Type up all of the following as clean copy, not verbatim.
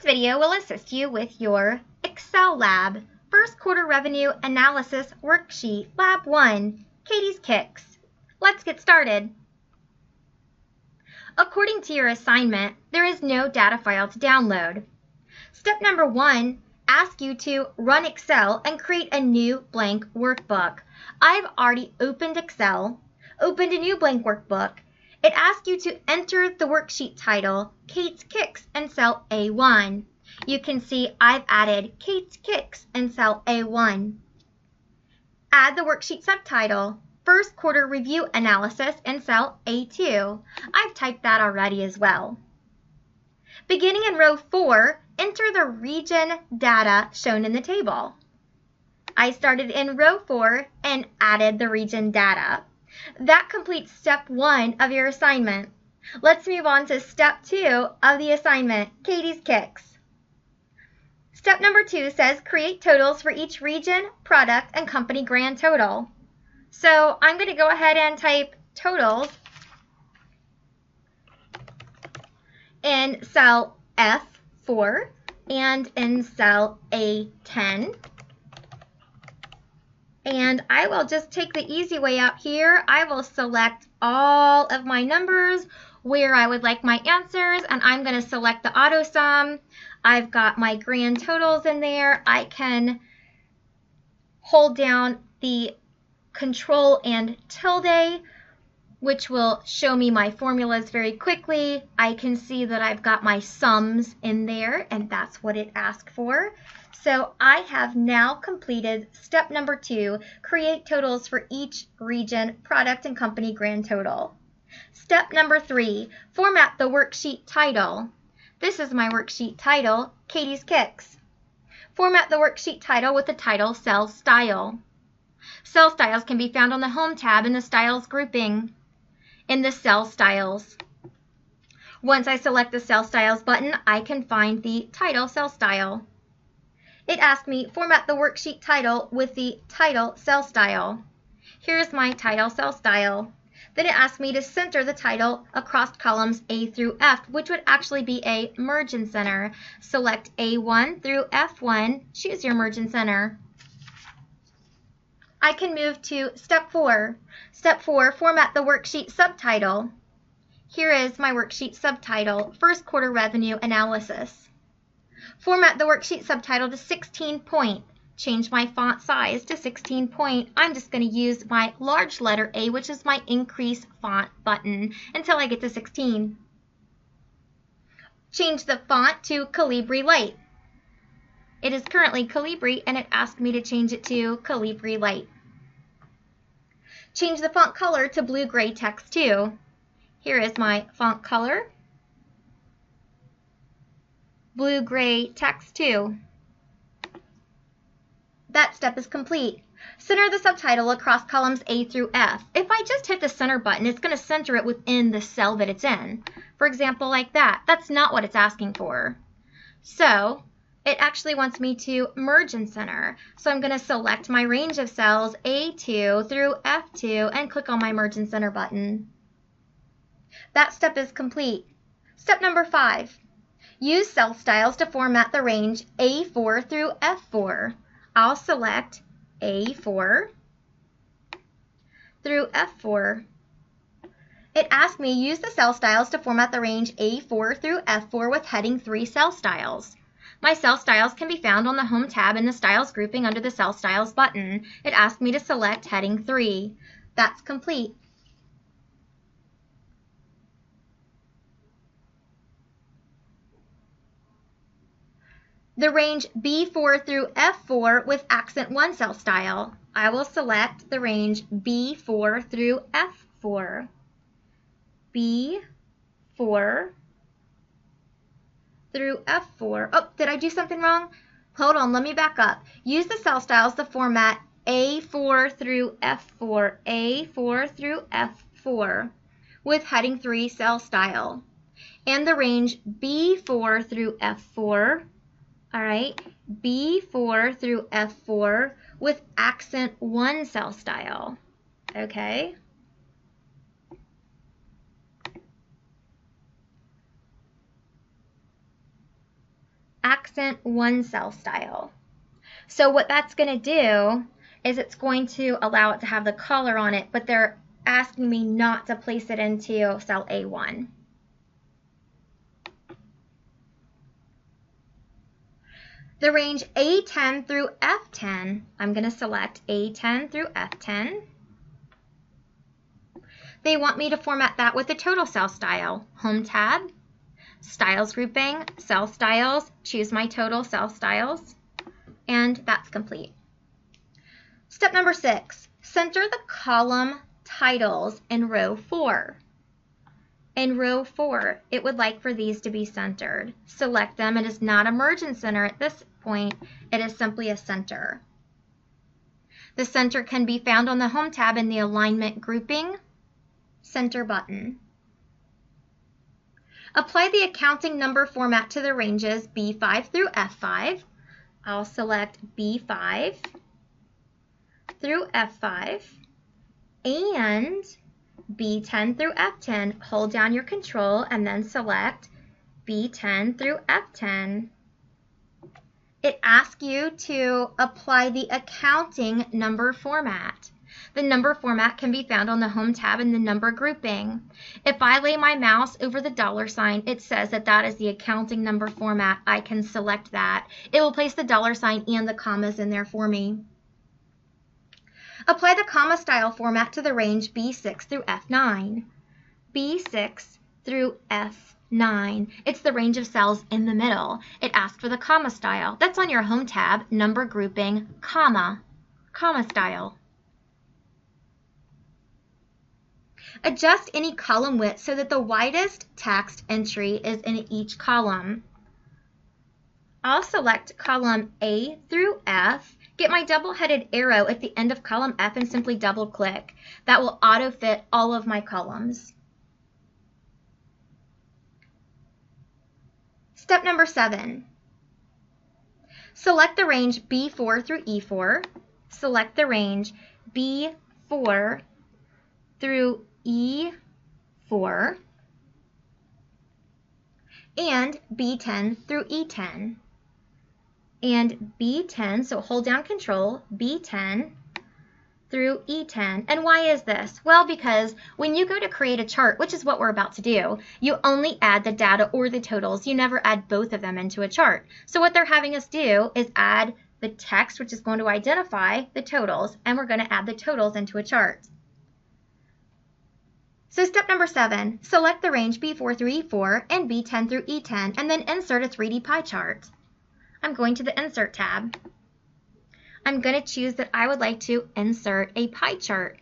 video will assist you with your Excel lab, first quarter revenue analysis worksheet, lab 1, Katie's Kicks. Let's get started. According to your assignment, there is no data file to download. Step number 1, ask you to run Excel and create a new blank workbook. I've already opened Excel, opened a new blank workbook. It asks you to enter the worksheet title, Katie's Kicks, in cell A1. You can see I've added Katie's Kicks in cell A1. Add the worksheet subtitle, First Quarter Review Analysis, in cell A2. I've typed that already as well. Beginning in row 4, enter the region data shown in the table. I started in row 4 and added the region data. That completes step 1 of your assignment. Let's move on to step 2 of the assignment, Katie's Kicks. Step number 2 says create totals for each region, product, and company grand total. So I'm going to go ahead and type totals in cell F4 and in cell A10. And I will just take the easy way out here. I will select all of my numbers where I would like my answers, and I'm going to select the auto sum. I've got my grand totals in there. I can hold down the control and tilde, which will show me my formulas very quickly. I can see that I've got my sums in there, and that's what it asked for. So I have now completed step number 2, create totals for each region, product, and company grand total. Step number 3, format the worksheet title. This is my worksheet title, Katie's Kicks. Format the worksheet title with the title cell style. Cell styles can be found on the Home tab in the Styles grouping in the Cell Styles. Once I select the Cell Styles button, I can find the title cell style. It asked me format the worksheet title with the title cell style. Here's my title cell style. Then it asked me to center the title across columns A through F, which would actually be a merge and center. Select A1 through F1, choose your merge and center. I can move to step 4. Step 4, format the worksheet subtitle. Here is my worksheet subtitle, First Quarter Revenue Analysis. Format the worksheet subtitle to 16 point. Change my font size to 16 point. I'm just going to use my large letter A, which is my increase font button, until I get to 16. Change the font to Calibri Light. It is currently Calibri, and it asked me to change it to Calibri Light. Change the font color to blue-gray text 2. Here is my font color. Blue-gray text 2. That step is complete. Center the subtitle across columns A through F. If I just hit the center button, it's going to center it within the cell that it's in. For example, like that. That's not what it's asking for. So it actually wants me to merge and center. So I'm going to select my range of cells A2 through F2 and click on my merge and center button. That step is complete. Step number 5. Use cell styles to format the range A4 through F4. I'll select A4 through F4. It asked me use the cell styles to format the range A4 through F4 with heading 3 cell styles. My cell styles can be found on the Home tab in the Styles grouping under the Cell Styles button. It asked me to select heading 3. That's complete. The range B4 through F4 with accent 1 cell style. I will select the range B4 through F4. B4 through F4. Oh, did I do something wrong? Hold on, let me back up. Use the cell styles to format A4 through F4. A4 through F4 with heading 3 cell style. And the range B4 through F4. All right, B4 through F4 with accent 1 cell style. Okay. accent one cell style. So what that's going to do is it's going to allow it to have the color on it, but they're asking me not to place it into cell A1. The range A10 through F10, I'm going to select A10 through F10. They want me to format that with the total cell style. Home tab, styles grouping, cell styles, choose my total cell styles, and that's complete. Step number 6, center the column titles in row 4. In row 4, it would like for these to be centered. Select them. It is not a merge and center at this point. It is simply a center. The center can be found on the Home tab in the Alignment Grouping Center button. Apply the accounting number format to the ranges B5 through F5. I'll select B5 through F5 and B10 through F10. Hold down your control and then select B10 through F10. It asks you to apply the accounting number format. The number format can be found on the Home tab in the number grouping. If I lay my mouse over the $sign, it says that that is the accounting number format. I can select that. It will place the $sign and the commas in there for me. Apply the comma style format to the range B6 through F9. B6 through F9. It's the range of cells in the middle. It asks for the comma style. That's on your Home tab, number grouping, comma style. Adjust any column width so that the widest text entry is in each column. I'll select column A through F, get my double-headed arrow at the end of column F and simply double-click. That will auto-fit all of my columns. Step number 7. Select the range B4 through E4. Select the range B4 through E4 and B10 through E10 and B10, so hold down control, B10 through E10. And why is this? Well, because when you go to create a chart, which is what we're about to do, you only add the data or the totals. You never add both of them into a chart. So what they're having us do is add the text, which is going to identify the totals, and we're going to add the totals into a chart. So step number 7, select the range B4 through E4 and B10 through E10, and then insert a 3D pie chart. I'm going to the Insert tab. I'm going to choose that I would like to insert a pie chart.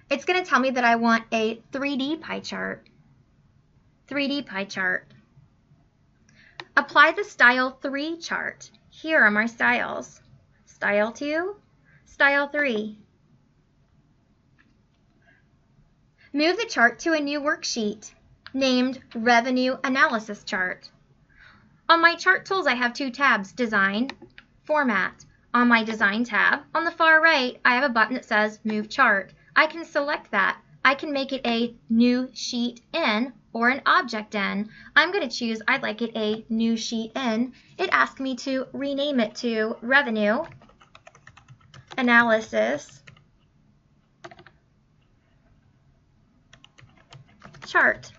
It's going to tell me that I want a 3D pie chart. 3D pie chart. Apply the Style 3 chart. Here are my styles. Style 2, Style 3. Move the chart to a new worksheet named Revenue Analysis Chart. On my chart tools, I have 2 tabs, Design, Format. On my Design tab, on the far right, I have a button that says Move Chart. I can select that. I can make it a new sheet in or an object in. I'm going to choose I'd like it a new sheet in. It asks me to rename it to Revenue Analysis Chart.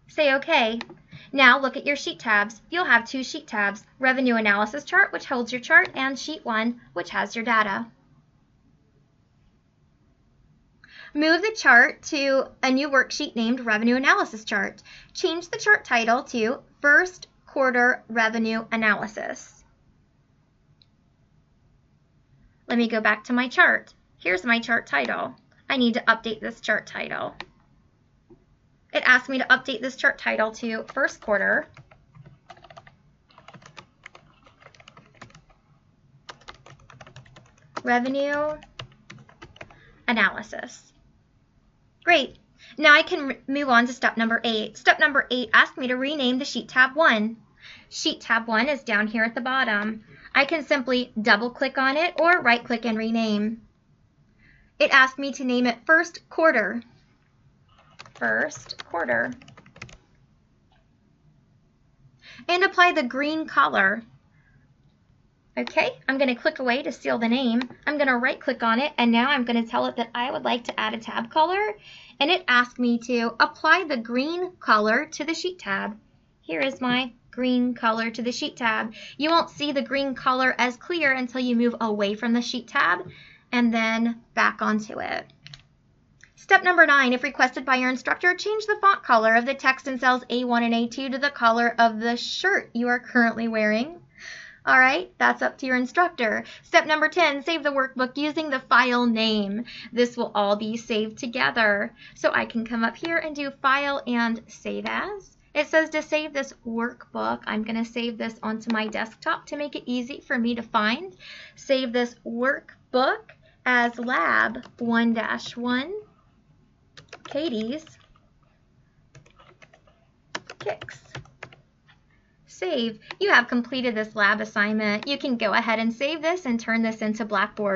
Say OK. Now look at your sheet tabs. You'll have 2 sheet tabs, Revenue Analysis Chart, which holds your chart, and Sheet 1, which has your data. Move the chart to a new worksheet named Revenue Analysis Chart. Change the chart title to First Quarter Revenue Analysis. Let me go back to my chart. Here's my chart title. I need to update this chart title. It asked me to update this chart title to First Quarter Revenue Analysis. Great. Now I can move on to step number 8. Step number 8 asked me to rename the Sheet Tab 1. Sheet Tab 1 is down here at the bottom. I can simply double-click on it or right-click and rename. It asked me to name it First Quarter. First Quarter. and apply the green color. Okay, I'm going to click away to seal the name. I'm going to right click on it, and now I'm going to tell it that I would like to add a tab color, and it asked me to apply the green color to the sheet tab. Here is my green color to the sheet tab. You won't see the green color as clear until you move away from the sheet tab and then back onto it. Step number 9, if requested by your instructor, change the font color of the text in cells A1 and A2 to the color of the shirt you are currently wearing. All right, that's up to your instructor. Step number 10, save the workbook using the file name. This will all be saved together. So I can come up here and do File and Save As. It says to save this workbook. I'm going to save this onto my desktop to make it easy for me to find. Save this workbook as Lab 1-1, Katie's Kicks. Save. You have completed this lab assignment. You can go ahead and save this and turn this into Blackboard.